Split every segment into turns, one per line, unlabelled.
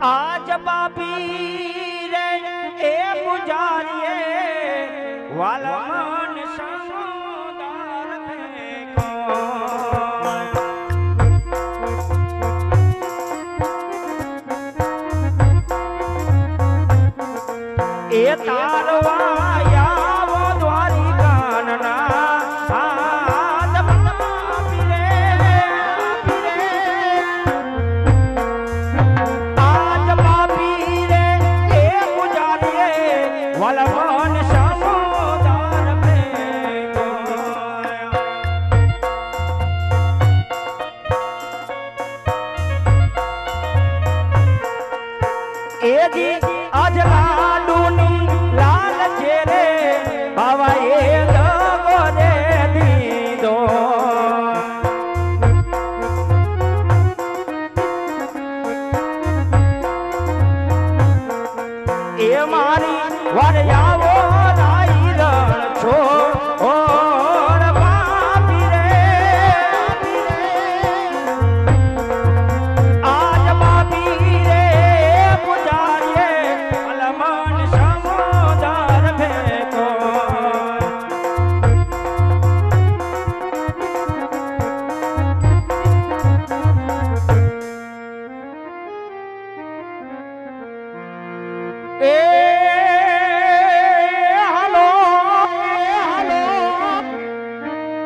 આજ બાપી રે એ પુજારીએ વાલમન સમુદાર ફેંકો એ તારવાયા વો દ્વારિકાના આજ બાપી રે આજ બાપી રે એ પુજારીએ વાલમન સમુદાર ફેંકો એજી અજલાડુની લાલ ચેરે બાવા એ દગો દે દીધો એ મારી વરયાવો રાઈ રણ છો ઓર બાપી રે આજ બાપી રે પુજારીએ અલમન સમુદાર ફેંકો એ હાલો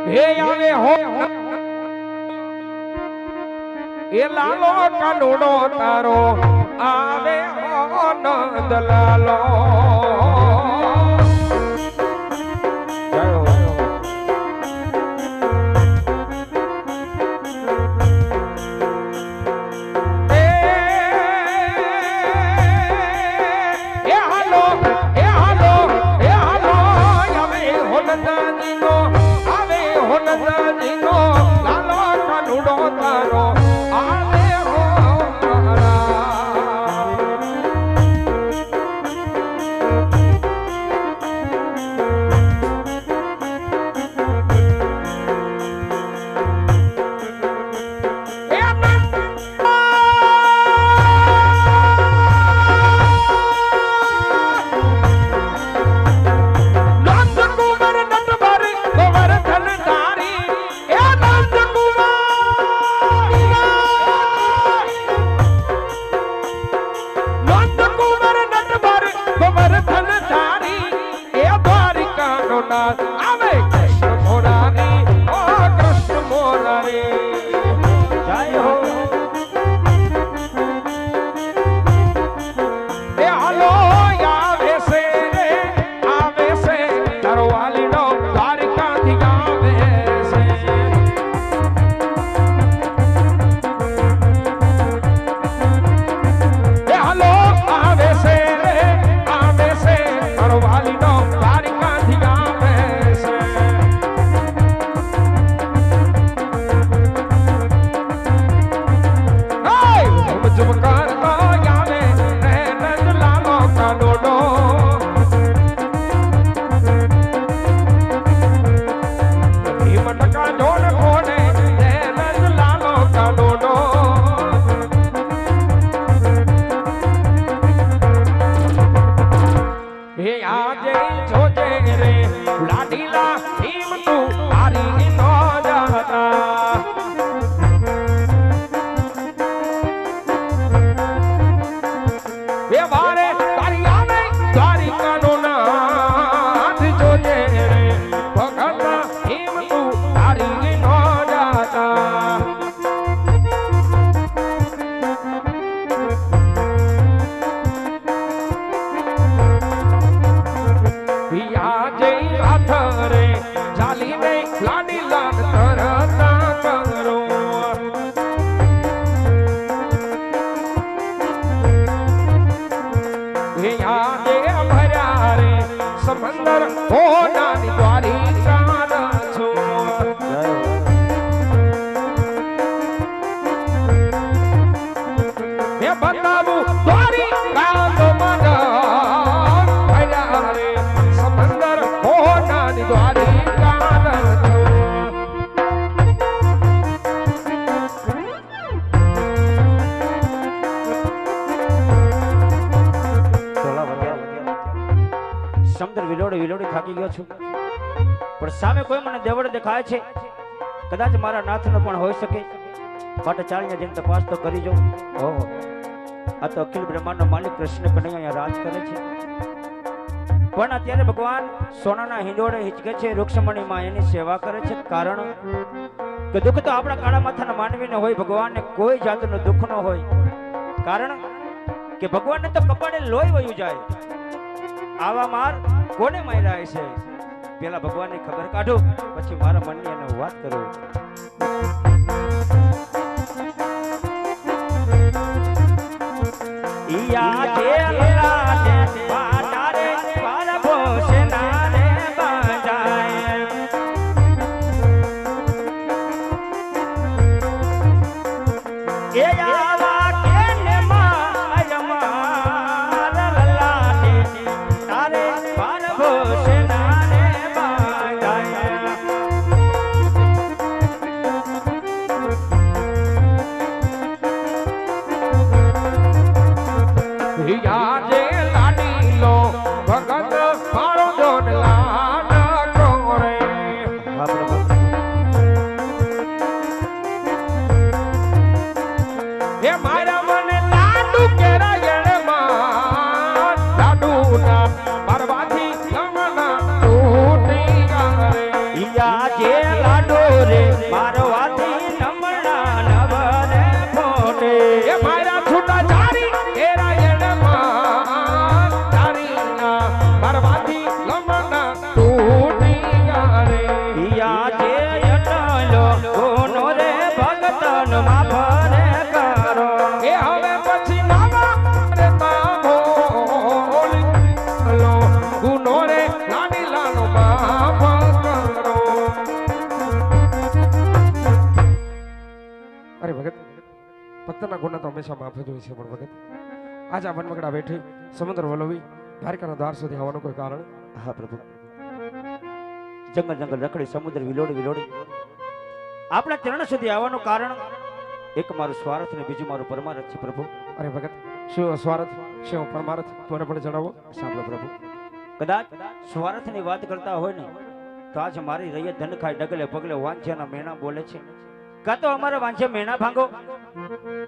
હે આવે હો એ લાલો કાનુડો તારો આવે હો નંદ લાલો
વિલોડી થાકી ગયો છું, પણ સામે કોઈ મને દેવળ દેખાય છે, કદાચ મારા નાથનો પણ હોઈ શકે, માટે ચાલીને જઈને તપાસ તો કરી જો. ઓહો, આ તો અખિલ બ્રહ્માંડનો માલિક કૃષ્ણ કનૈયા અહીંયા રાજ કરે છે. પણ અત્યારે ભગવાન સોનાના હિંડોળે હિંચકે છે, રૂક્ષમણીમાં એની સેવા કરે છે. કારણ કે દુઃખ તો આપણા કાળા માથાના માનવીને હોય, ભગવાનને કોઈ જાતનું દુઃખ ન હોય. કારણ કે ભગવાનને તો કપાળે લોહી વયું જાય. આવા માર કોને માર્યા છે? પેલા ભગવાનની ખબર કાઢો, પછી મારા મનની એને વાત કરું. યા જેલા દે પાટારે પારભો સેનાને બાજાય. એ આવા કેને માયમાં લલા દે તારે પારભો સેનાને બાજાય.
આજે લાડીલો ભગત મારો જોન લાડ કોરે. એ મારા મને લાડુ કેરા ગણમાં લાડુ ના પરવાથી લમના તૂટી કરે.
આજે લાડો રે મારવાથી નમણા નવરે ફોટે.
એ મારા છૂટા જારી કેરા ગણમાં તારી ના પરવાથી લમના તૂટી કરે.
આજે અટલો કોનો રે ભગતન માફરે કરો.
એ હવે પછી મામા રે તામોલ લો ગુનો રે લાડીલાનો માફ કરો. અરે ભગત, ભક્તના ગુના તો હંમેશા માફ જ હોય છે, પણ ભગત આજ આ વનવગડા બેઠી સમુદ્ર વલોવી દ્વારકાના દ્વાર સુધી આવવાનું કોઈ કારણ?
હા પ્રભુ, જંગલ જંગલ રખડી સમુદ્ર વિલોડી વિલોડી આપણા ચરણ સુધી આવવાનું કારણ એક મારું સ્વાર્થ ને બીજું મારું પરમાર્થ છે પ્રભુ.
અરે ભગત, શું સ્વાર્થ શું પરમાર્થ મને પણ જણાવો.
સાંભળો પ્રભુ, કદાચ સ્વાર્થની વાત કરતા હોય ને તો આજ મારી રૈયત ધન ખાય ડગલે પગલે વાંચ્યાના મેણા બોલે છે. કાં તો અમારા વાંચે મેણા ભાંગો,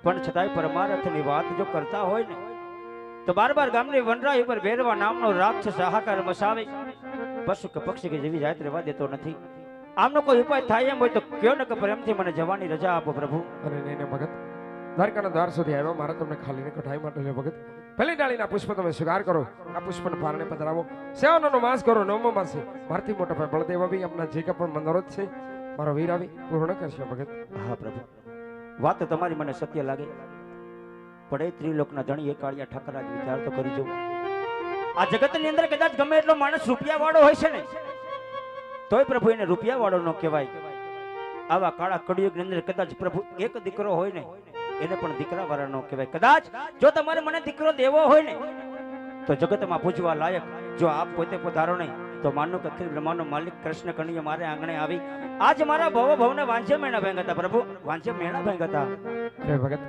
પણ છતાંય પરમાર્થની વાત જો કરતા હોય ને તો બાર બાર ગામની વનરાઈ ઉપર ભેરવા નામનો રાક્ષસ હાહાકાર મસાવે, પશુ કે પક્ષી કે જેવી જાત રહેવા દેતો નથી. આમનો કોઈ ઉપાય થાય એમ હોય તો કયો ને કે પ્રેમથી મને જવાની રજા આપો પ્રભુ.
અરે નહીં ને ભગત, દ્વારકાના દ્વાર સુધી આવ્યા, મારે તમને ખાલી કઠાઈ માટે લે ભગત. પહેલી ડાળીના પુષ્પ તમે સ્વીકાર કરો, આ પુષ્પને પારણે પધરાવો, સેવાનો માસ કરો. નવમો માસે મારથી મોટા ભાઈ બળદેવ આવી આપના જે કઈ પણ મનોરથ છે મારો વીર આવી પૂર્ણ કરશે ભગત.
હા પ્રભુ, વાત તો તમારી મને સત્ય લાગે, પડે ત્રિલોકના ધણી એ કાળિયા ઠાકર આજ વિચાર તો કરી જો. આ જગતની અંદર કદાચ ગમે એટલો માણસ રૂપિયા વાળો હોય છે ને તોય પ્રભુ એને રૂપિયા વાળો ન કહેવાય. આવા કાળા કળિયુગની અંદર કદાચ પ્રભુ એક દીકરો હોય ને એને પણ દીકરા વાળા ન કહેવાય. કદાચ જો તમારે મને દીકરો દેવો હોય ને તો જગતમાં પૂજવા લાયક જો આપ પોતે પધારો નહીં તો માનો કે અખિલ બ્રહ્માંડનો માલિક કૃષ્ણ કનૈયા મારે આંગણે આવી આજ મારા ભવ ભવને વાંચે મેણા ભાંગ હતા પ્રભુ, વાંચે મેણા ભાંગ હતા.
અરે ભગત,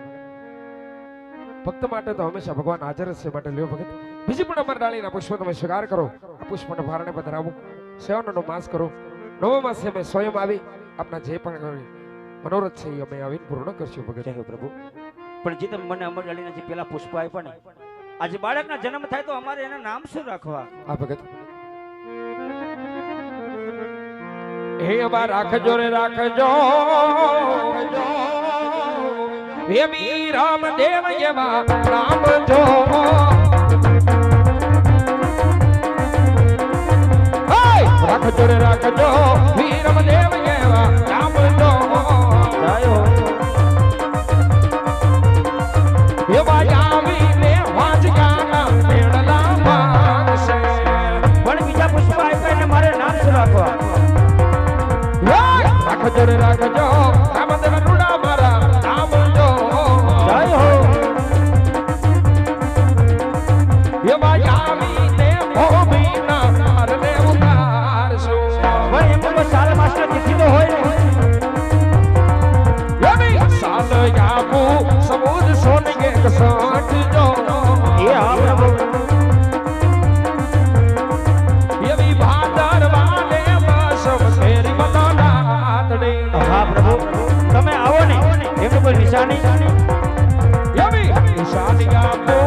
ભક્ત માટે તો હંમેશા ભગવાન હાજર જ છે, માટે લ્યો ભગત બીજી પણ અમારા ડાળીના પુષ્પ તમે સ્વીકાર કરો, આ પુષ્પને ભારણે પધરાવો, સેવાનો માસ કરો. નવો માસે અમે સ્વયં આવી આપના જે પણ મનોરથ છે એ અમે આવીને પૂર્ણ કરશું ભગત.
જય પ્રભુ. પણ જે તમે મને અમર ડાળીના જે પેલા પુષ્પ આપ્યા ને, આજે બાળકના જન્મ થાય તો અમારે એના નામ શું રાખવા?
આ ભગત હે અમાર રાખજો રે રાખજો, હે મી રામદેવ એવા રામજો. રાખજો રે રાખજો, વી રામદેવ એવા રામજો. એવા આવીને વાંચગાના પેડલા માંગશે.
પણ બીજા પુષ્પ આપ્યા એટલે મારે નામ શું રાખવા?
રાખજો રે રાખજો, રામદેવ રૂડા મારા રામજો.
જય હો.
એવા આવીને ભોમીના તારને ઉતારશો.
પણ એમ તો સાલ માસના તિથિ તો હોય ને.
સાલ યાબુ સમુદ સોન કે કસાટ જો.
એ હા પ્રભુ.
એવી
નિશાની
યમી નિશાની આપો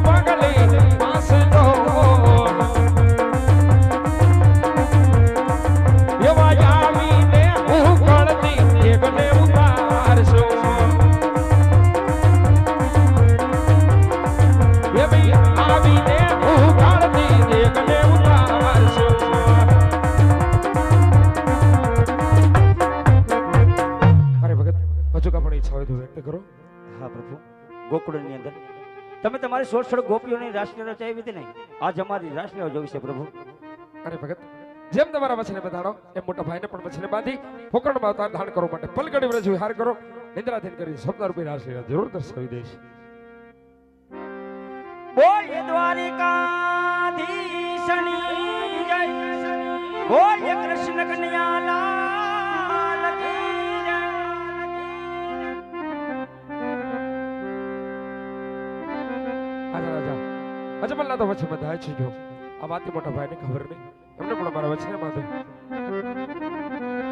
પગલે પાસ તો યવા આવીને ઉકળતી એકને ઉતારશો યમી આવીને ઉકળતી એકને ઉતારશો અરે ભગત હજુ કાપણ ઈચ્છા હોય તો વ્યક્ત કરો.
હા પ્રભુ, ગોકુળની અંદર તમે તમારી 16 ગોપીઓની રાસલીલા રચાવી હતી ને, આજ અમારી રાસલીલા જોવી છે પ્રભુ.
અરે ભગત જેમ તમારા વચને બધાડો એમ મોટા ભાઈને પણ વચને બાંધી ફોકણમાં અવતાર ધારણ કરવા માટે પલકડી વ્રજ વિહાર કરો. નિદ્રાધીન કરી સ્વપ્ન રૂપી રાસલીલા જરૂર દર્શાવી દઈશ.
બોલ્ય દ્વારિકાધીશની જય, બોલ્ય કૃષ્ણ કન્યા લાલ કી જય.
આજા રાજા અજમલના તો વચને બંધાય છે. જો આ વાતની મોટા ભાઈને ખબર નહીં, એમને પણ મારા વચને બાંધે.